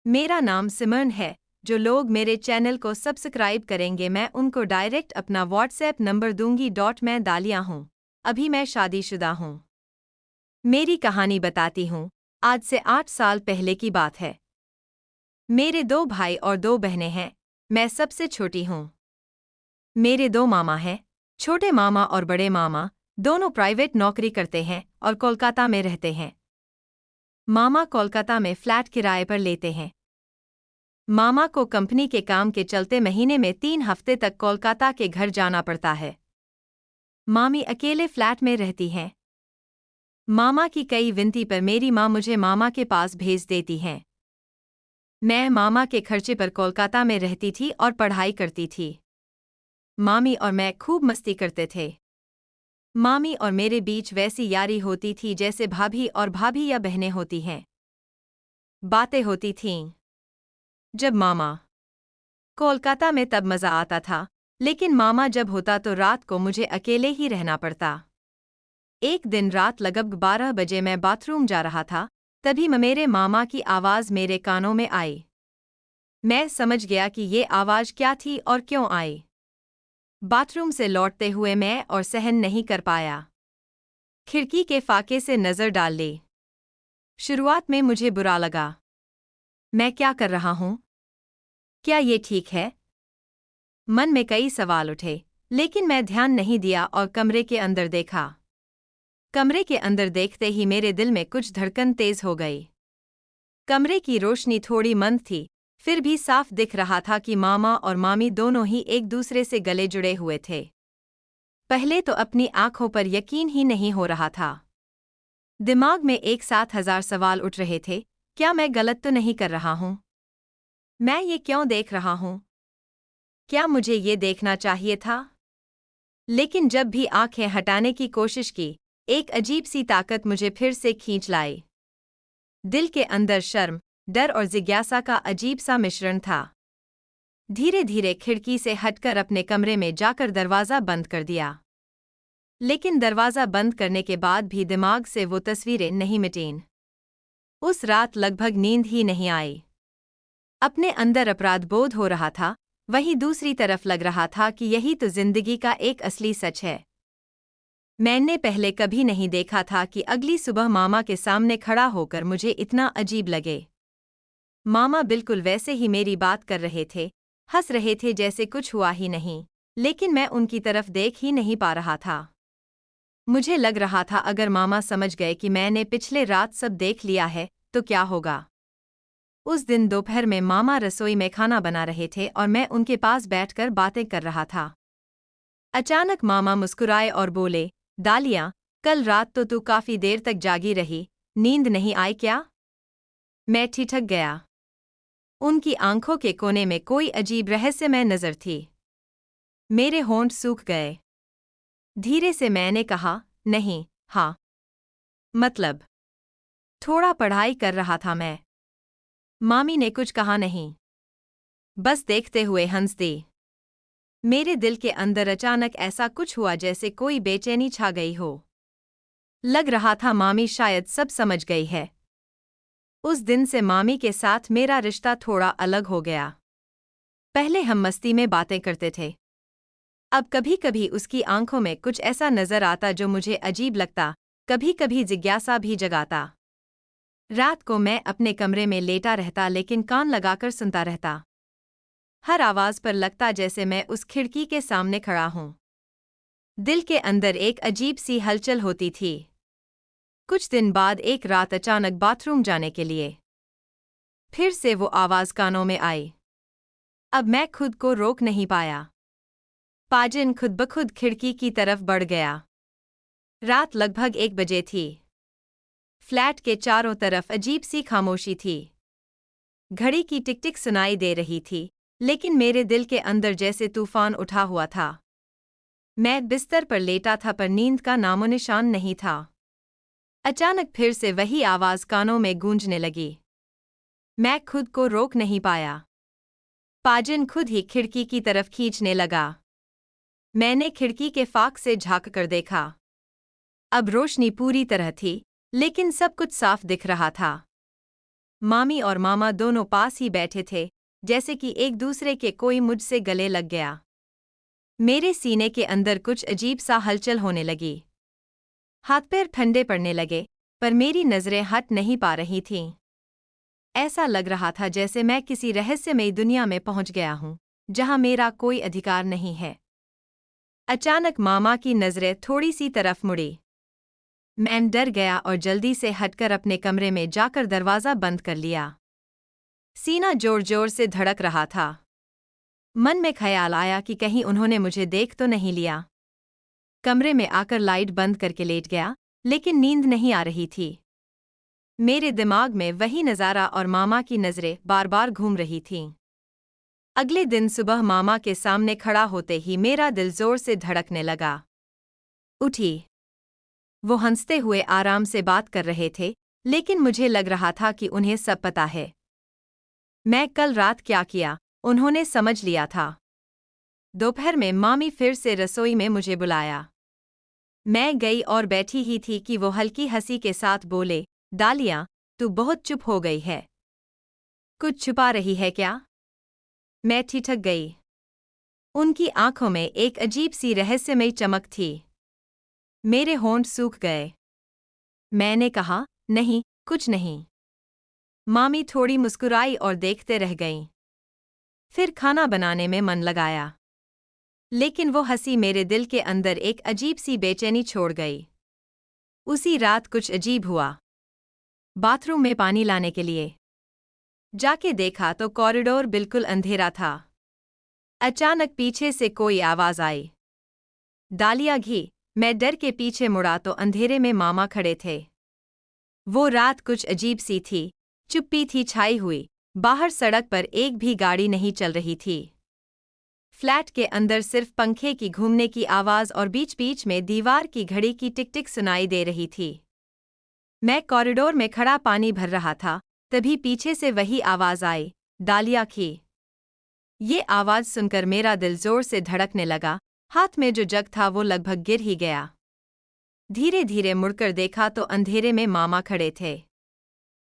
मेरा नाम सिमरन है। जो लोग मेरे चैनल को सब्सक्राइब करेंगे मैं उनको डायरेक्ट अपना व्हाट्सएप नंबर दूंगी। मैं दालिया हूँ। अभी मैं शादीशुदा हूँ। मेरी कहानी बताती हूँ। आज से 8 साल पहले की बात है। मेरे 2 भाई और 2 बहनें हैं। मैं सबसे छोटी हूँ। मेरे 2 मामा हैं। छोटे मामा और बड़े मामा दोनों प्राइवेट नौकरी करते हैं और कोलकाता में रहते हैं। मामा कोलकाता में फ्लैट किराए पर लेते हैं। मामा को कंपनी के काम के चलते महीने में 3 हफ्ते तक कोलकाता के घर जाना पड़ता है। मामी अकेले फ्लैट में रहती हैं। मामा की कई विनती पर मेरी माँ मुझे मामा के पास भेज देती हैं। मैं मामा के खर्चे पर कोलकाता में रहती थी और पढ़ाई करती थी। मामी और मैं खूब मस्ती करते थे। मामी और मेरे बीच वैसी यारी होती थी जैसे भाभी और भाभी या बहनें होती हैं। बातें होती थीं। जब मामा कोलकाता में तब मज़ा आता था, लेकिन मामा जब होता तो रात को मुझे अकेले ही रहना पड़ता। एक दिन रात लगभग 12 बजे मैं बाथरूम जा रहा था, तभी मेरे मामा की आवाज़ मेरे कानों में आई। मैं समझ गया कि ये आवाज़ क्या थी और क्यों आई। बाथरूम से लौटते हुए मैं और सहन नहीं कर पाया। खिड़की के फाके से नज़र डाल ली। शुरुआत में मुझे बुरा लगा। मैं क्या कर रहा हूँ? क्या ये ठीक है? मन में कई सवाल उठे, लेकिन मैं ध्यान नहीं दिया और कमरे के अंदर देखा। कमरे के अंदर देखते ही मेरे दिल में कुछ धड़कन तेज हो गई। कमरे की रोशनी थोड़ी मंद थी, फिर भी साफ दिख रहा था कि मामा और मामी दोनों ही एक दूसरे से गले जुड़े हुए थे। पहले तो अपनी आंखों पर यकीन ही नहीं हो रहा था। दिमाग में एक साथ 1000 सवाल उठ रहे थे। क्या मैं गलत तो नहीं कर रहा हूँ? मैं ये क्यों देख रहा हूँ? क्या मुझे ये देखना चाहिए था? लेकिन जब भी आंखें हटाने की कोशिश की, एक अजीब सी ताकत मुझे फिर से खींच लाई। दिल के अंदर शर्म, डर और जिज्ञासा का अजीब सा मिश्रण था। धीरे धीरे खिड़की से हटकर अपने कमरे में जाकर दरवाज़ा बंद कर दिया। लेकिन दरवाज़ा बंद करने के बाद भी दिमाग से वो तस्वीरें नहीं मिटीं। उस रात लगभग नींद ही नहीं आई। अपने अंदर अपराध बोध हो रहा था, वहीं दूसरी तरफ लग रहा था कि यही तो जिंदगी का एक असली सच है। मैंने पहले कभी नहीं देखा था कि अगली सुबह मामा के सामने खड़ा होकर मुझे इतना अजीब लगे। मामा बिल्कुल वैसे ही मेरी बात कर रहे थे, हंस रहे थे जैसे कुछ हुआ ही नहीं, लेकिन मैं उनकी तरफ देख ही नहीं पा रहा था। मुझे लग रहा था अगर मामा समझ गए कि मैंने पिछले रात सब देख लिया है, तो क्या होगा। उस दिन दोपहर में मामा रसोई में खाना बना रहे थे और मैं उनके पास बैठकर बातें कर रहा था। अचानक मामा मुस्कुराए और बोले, दालिया, कल रात तो तू काफी देर तक जागी रही, नींद नहीं आई क्या? मैं ठिठक गया। उनकी आंखों के कोने में कोई अजीब रहस्यमय नजर थी। मेरे होंठ सूख गए। धीरे से मैंने कहा, नहीं, हाँ। मतलब? थोड़ा पढ़ाई कर रहा था मैं। मामी ने कुछ कहा नहीं, बस देखते हुए हंस दी। मेरे दिल के अंदर अचानक ऐसा कुछ हुआ जैसे कोई बेचैनी छा गई हो। लग रहा था मामी शायद सब समझ गई है। उस दिन से मामी के साथ मेरा रिश्ता थोड़ा अलग हो गया। पहले हम मस्ती में बातें करते थे। अब कभी कभी उसकी आंखों में कुछ ऐसा नजर आता जो मुझे अजीब लगता, कभी कभी जिज्ञासा भी जगाता। रात को मैं अपने कमरे में लेटा रहता लेकिन कान लगाकर सुनता रहता। हर आवाज पर लगता जैसे मैं उस खिड़की के सामने खड़ा हूं। दिल के अंदर एक अजीब सी हलचल होती थी। कुछ दिन बाद एक रात अचानक बाथरूम जाने के लिए फिर से वो आवाज कानों में आई। अब मैं खुद को रोक नहीं पाया। पाजिन खुद ब खुद खिड़की की तरफ बढ़ गया। रात लगभग 1 बजे थी। फ्लैट के चारों तरफ अजीब सी खामोशी थी। घड़ी की टिक टिक सुनाई दे रही थी, लेकिन मेरे दिल के अंदर जैसे तूफान उठा हुआ था। मैं बिस्तर पर लेटा था पर नींद का नामोनिशान नहीं था। अचानक फिर से वही आवाज कानों में गूंजने लगी। मैं खुद को रोक नहीं पाया। पाजिन खुद ही खिड़की की तरफ खींचने लगा। मैंने खिड़की के फाक से झांक कर देखा। अब रोशनी पूरी तरह थी, लेकिन सब कुछ साफ दिख रहा था। मामी और मामा दोनों पास ही बैठे थे, जैसे कि एक दूसरे के कोई मुझसे गले लग गया। मेरे सीने के अंदर कुछ अजीब सा हलचल होने लगी। हाथ पैर ठंडे पड़ने लगे, पर मेरी नजरें हट नहीं पा रही थीं। ऐसा लग रहा था जैसे मैं किसी रहस्यमयी दुनिया में पहुंच गया हूं, जहां मेरा कोई अधिकार नहीं है। अचानक मामा की नजरें थोड़ी सी तरफ मुड़ी। मैं डर गया और जल्दी से हटकर अपने कमरे में जाकर दरवाज़ा बंद कर लिया। सीना जोर-जोर से धड़क रहा था। मन में ख्याल आया कि कहीं उन्होंने मुझे देख तो नहीं लिया। कमरे में आकर लाइट बंद करके लेट गया, लेकिन नींद नहीं आ रही थी। मेरे दिमाग में वही नज़ारा और मामा की नज़रें बार-बार घूम रही थीं। अगले दिन सुबह मामा के सामने खड़ा होते ही मेरा दिल जोर से धड़कने लगा। उठी। वो हंसते हुए आराम से बात कर रहे थे, लेकिन मुझे लग रहा था कि उन्हें सब पता है। मैं कल रात क्या किया, उन्होंने समझ लिया था। दोपहर में मामी फिर से रसोई में मुझे बुलाया। मैं गई और बैठी ही थी कि वो हल्की हंसी के साथ बोले, दालिया, तू बहुत चुप हो गई है। कुछ छुपा रही है क्या? मैं ठिठक गई। उनकी आंखों में एक अजीब सी रहस्यमयी चमक थी। मेरे होंठ सूख गए। मैंने कहा, नहीं, कुछ नहीं। मामी थोड़ी मुस्कुराई और देखते रह गईं। फिर खाना बनाने में मन लगाया। लेकिन वो हंसी मेरे दिल के अंदर एक अजीब सी बेचैनी छोड़ गई। उसी रात कुछ अजीब हुआ। बाथरूम में पानी लाने के लिए जाके देखा तो कॉरिडोर बिल्कुल अंधेरा था। अचानक पीछे से कोई आवाज आई, दालिया घी। मैं डर के पीछे मुड़ा तो अंधेरे में मामा खड़े थे। वो रात कुछ अजीब सी थी, चुप्पी थी छाई हुई। बाहर सड़क पर एक भी गाड़ी नहीं चल रही थी। फ्लैट के अंदर सिर्फ पंखे की घूमने की आवाज और बीच बीच में दीवार की घड़ी की टिक टिक सुनाई दे रही थी। मैं कॉरिडोर में खड़ा पानी भर रहा था, तभी पीछे से वही आवाज आई, दालिया खी। ये आवाज सुनकर मेरा दिल जोर से धड़कने लगा। हाथ में जो जग था वो लगभग गिर ही गया। धीरे धीरे मुड़कर देखा तो अंधेरे में मामा खड़े थे।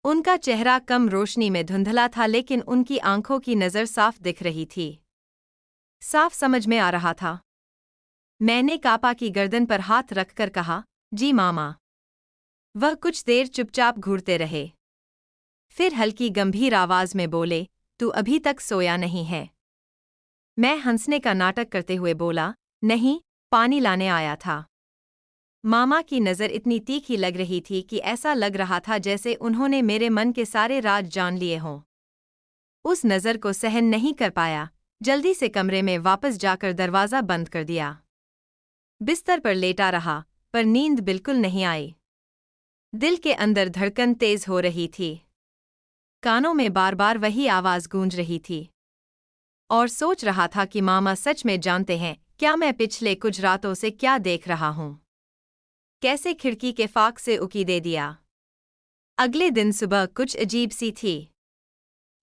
उनका चेहरा कम रोशनी में धुंधला था, लेकिन उनकी आंखों की नज़र साफ दिख रही थी। साफ समझ में आ रहा था। मैंने कापा की गर्दन पर हाथ रखकर कहा, जी मामा। वह कुछ देर चुपचाप घूरते रहे। फिर हल्की गंभीर आवाज में बोले, तू अभी तक सोया नहीं है? मैं हंसने का नाटक करते हुए बोला, नहीं, पानी लाने आया था। मामा की नज़र इतनी तीखी लग रही थी कि ऐसा लग रहा था जैसे उन्होंने मेरे मन के सारे राज जान लिए हों। उस नज़र को सहन नहीं कर पाया, जल्दी से कमरे में वापस जाकर दरवाज़ा बंद कर दिया। बिस्तर पर लेटा रहा, पर नींद बिल्कुल नहीं आई। दिल के अंदर धड़कन तेज हो रही थी। कानों में बार बार वही आवाज गूंज रही थी। और सोच रहा था कि मामा सच में जानते हैं क्या मैं पिछले कुछ रातों से क्या देख रहा हूं। कैसे खिड़की के फाक से उकी दे दिया। अगले दिन सुबह कुछ अजीब सी थी।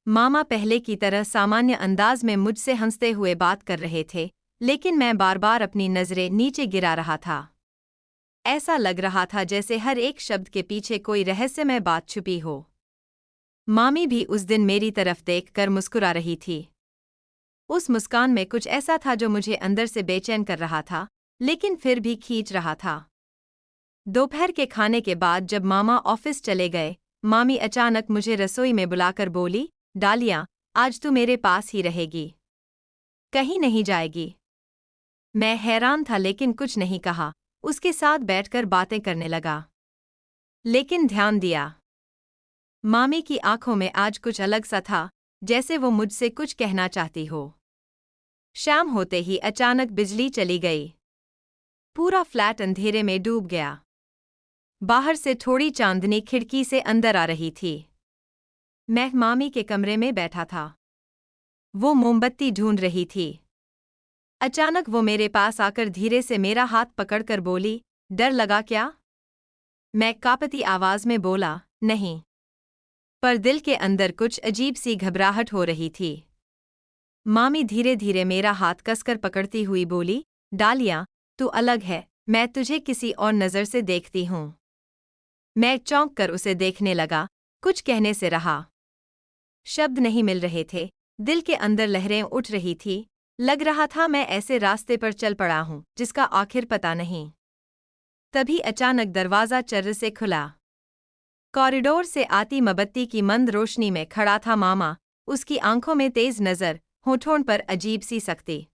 मामा पहले की तरह सामान्य अंदाज में मुझसे हंसते हुए बात कर रहे थे, लेकिन मैं बार बार अपनी नजरें नीचे गिरा रहा था। ऐसा लग रहा था जैसे हर एक शब्द के पीछे कोई रहस्यमय बात छुपी हो। मामी भी उस दिन मेरी तरफ देखकर मुस्कुरा रही थी। उस मुस्कान में कुछ ऐसा था जो मुझे अंदर से बेचैन कर रहा था, लेकिन फिर भी खींच रहा था। दोपहर के खाने के बाद जब मामा ऑफिस चले गए, मामी अचानक मुझे रसोई में बुलाकर बोली, डालिया, आज तू मेरे पास ही रहेगी, कहीं नहीं जाएगी। मैं हैरान था लेकिन कुछ नहीं कहा, उसके साथ बैठकर बातें करने लगा। लेकिन ध्यान दिया, मामी की आंखों में आज कुछ अलग सा था, जैसे वो मुझसे कुछ कहना चाहती हो। शाम होते ही अचानक बिजली चली गई। पूरा फ्लैट अंधेरे में डूब गया। बाहर से थोड़ी चांदनी खिड़की से अंदर आ रही थी। मैं मामी के कमरे में बैठा था। वो मोमबत्ती ढूंढ रही थी। अचानक वो मेरे पास आकर धीरे से मेरा हाथ पकड़कर बोली, डर लगा क्या? मैं कांपती आवाज में बोला, नहीं। पर दिल के अंदर कुछ अजीब सी घबराहट हो रही थी। मामी धीरे धीरे मेरा हाथ कसकर पकड़ती हुई बोली, डालिया, तू अलग है, मैं तुझे किसी और नज़र से देखती हूँ। मैं चौंक कर उसे देखने लगा, कुछ कहने से रहा। शब्द नहीं मिल रहे थे, दिल के अंदर लहरें उठ रही थी। लग रहा था मैं ऐसे रास्ते पर चल पड़ा हूँ जिसका आखिर पता नहीं। तभी अचानक दरवाज़ा चर्र से खुला। कॉरिडोर से आती मोमबत्ती की मंद रोशनी में खड़ा था मामा, उसकी आंखों में तेज नज़र, होठों पर अजीब सी सख्ती।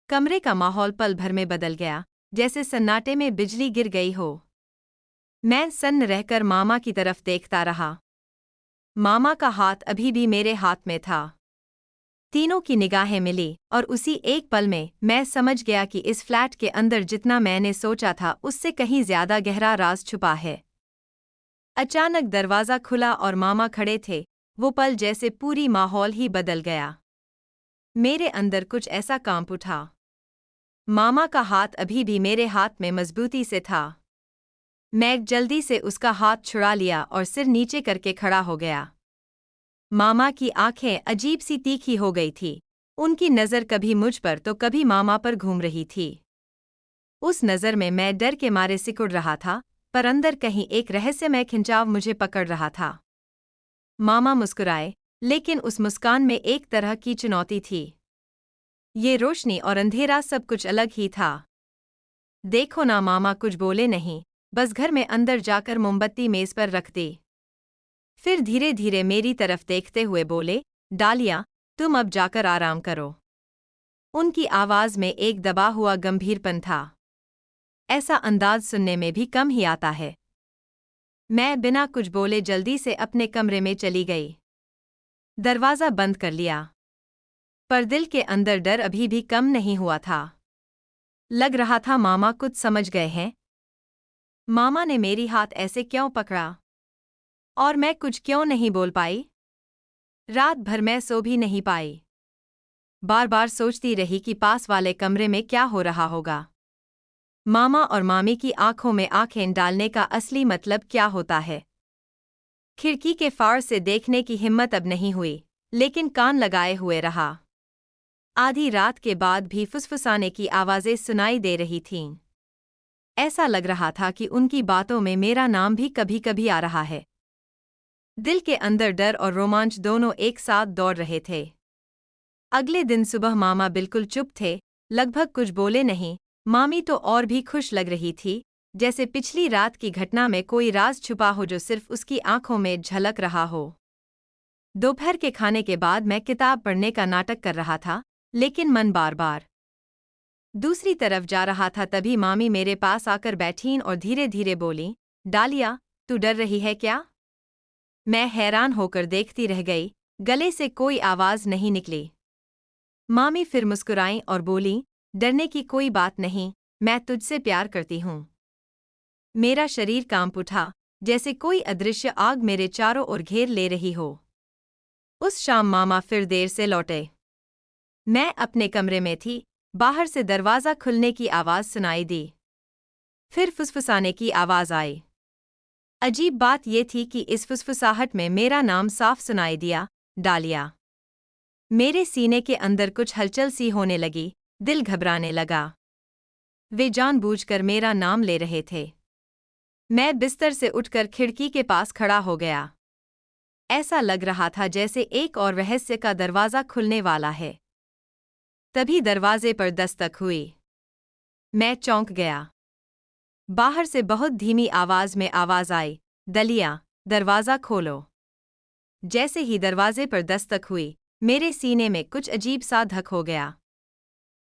कमरे का माहौल पल भर में बदल गया, जैसे सन्नाटे में बिजली गिर गई हो। मैं सन्न रहकर मामा की तरफ देखता रहा। मामा का हाथ अभी भी मेरे हाथ में था। तीनों की निगाहें मिली और उसी एक पल में मैं समझ गया कि इस फ्लैट के अंदर जितना मैंने सोचा था उससे कहीं ज्यादा गहरा राज छुपा है। अचानक दरवाज़ा खुला और मामा खड़े थे। वो पल जैसे पूरी माहौल ही बदल गया। मेरे अंदर कुछ ऐसा कांप उठा। मामा का हाथ अभी भी मेरे हाथ में मजबूती से था। मैं जल्दी से उसका हाथ छुड़ा लिया और सिर नीचे करके खड़ा हो गया। मामा की आंखें अजीब सी तीखी हो गई थी। उनकी नज़र कभी मुझ पर तो कभी मामा पर घूम रही थी। उस नज़र में मैं डर के मारे सिकुड़ रहा था, पर अंदर कहीं एक रहस्यमय खिंचाव मुझे पकड़ रहा था। मामा मुस्कुराए, लेकिन उस मुस्कान में एक तरह की चुनौती थी। ये रोशनी और अंधेरा सब कुछ अलग ही था। देखो ना, मामा कुछ बोले नहीं, बस घर में अंदर जाकर मोमबत्ती मेज पर रख दी। फिर धीरे धीरे मेरी तरफ देखते हुए बोले, डालिया, तुम अब जाकर आराम करो। उनकी आवाज़ में एक दबा हुआ गंभीरपन था। ऐसा अंदाज सुनने में भी कम ही आता है। मैं बिना कुछ बोले जल्दी से अपने कमरे में चली गई। दरवाज़ा बंद कर लिया। पर दिल के अंदर डर अभी भी कम नहीं हुआ था। लग रहा था मामा कुछ समझ गए हैं। मामा ने मेरी हाथ ऐसे क्यों पकड़ा? और मैं कुछ क्यों नहीं बोल पाई? रात भर मैं सो भी नहीं पाई। बार बार सोचती रही कि पास वाले कमरे में क्या हो रहा होगा। मामा और मामी की आंखों में आंखें डालने का असली मतलब क्या होता है। खिड़की के फाड़ से देखने की हिम्मत अब नहीं हुई, लेकिन कान लगाए हुए रहा। आधी रात के बाद भी फुसफुसाने की आवाज़ें सुनाई दे रही थीं। ऐसा लग रहा था कि उनकी बातों में मेरा नाम भी कभी कभी आ रहा है। दिल के अंदर डर और रोमांच दोनों एक साथ दौड़ रहे थे। अगले दिन सुबह मामा बिल्कुल चुप थे, लगभग कुछ बोले नहीं। मामी तो और भी खुश लग रही थी, जैसे पिछली रात की घटना में कोई राज छुपा हो जो सिर्फ उसकी आंखों में झलक रहा हो। दोपहर के खाने के बाद मैं किताब पढ़ने का नाटक कर रहा था, लेकिन मन बार बार दूसरी तरफ जा रहा था। तभी मामी मेरे पास आकर बैठीं और धीरे धीरे बोलीं, डालिया, तू डर रही है क्या? मैं हैरान होकर देखती रह गई, गले से कोई आवाज़ नहीं निकली। मामी फिर मुस्कुराईं और बोलीं, डरने की कोई बात नहीं, मैं तुझसे प्यार करती हूँ। मेरा शरीर कांप उठा, जैसे कोई अदृश्य आग मेरे चारों ओर घेर ले रही हो। उस शाम मामा फिर देर से लौटे। मैं अपने कमरे में थी, बाहर से दरवाज़ा खुलने की आवाज़ सुनाई दी। फिर फुसफुसाने की आवाज़ आई। अजीब बात यह थी कि इस फुसफुसाहट में मेरा नाम साफ सुनाई दिया, डालिया। मेरे सीने के अंदर कुछ हलचल सी होने लगी, दिल घबराने लगा। वे जानबूझकर मेरा नाम ले रहे थे। मैं बिस्तर से उठकर खिड़की के पास खड़ा हो गया। ऐसा लग रहा था जैसे एक और रहस्य का दरवाज़ा खुलने वाला है। तभी दरवाजे पर दस्तक हुई। मैं चौंक गया। बाहर से बहुत धीमी आवाज़ में आवाज़ आई, दलिया, दरवाज़ा खोलो। जैसे ही दरवाजे पर दस्तक हुई, मेरे सीने में कुछ अजीब सा धक हो गया।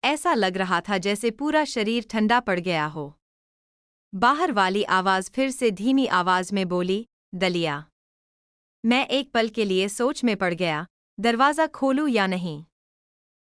ऐसा लग रहा था जैसे पूरा शरीर ठंडा पड़ गया हो। बाहर वाली आवाज़ फिर से धीमी आवाज़ में बोली, दलिया। मैं एक पल के लिए सोच में पड़ गया, दरवाज़ा खोलूं या नहीं।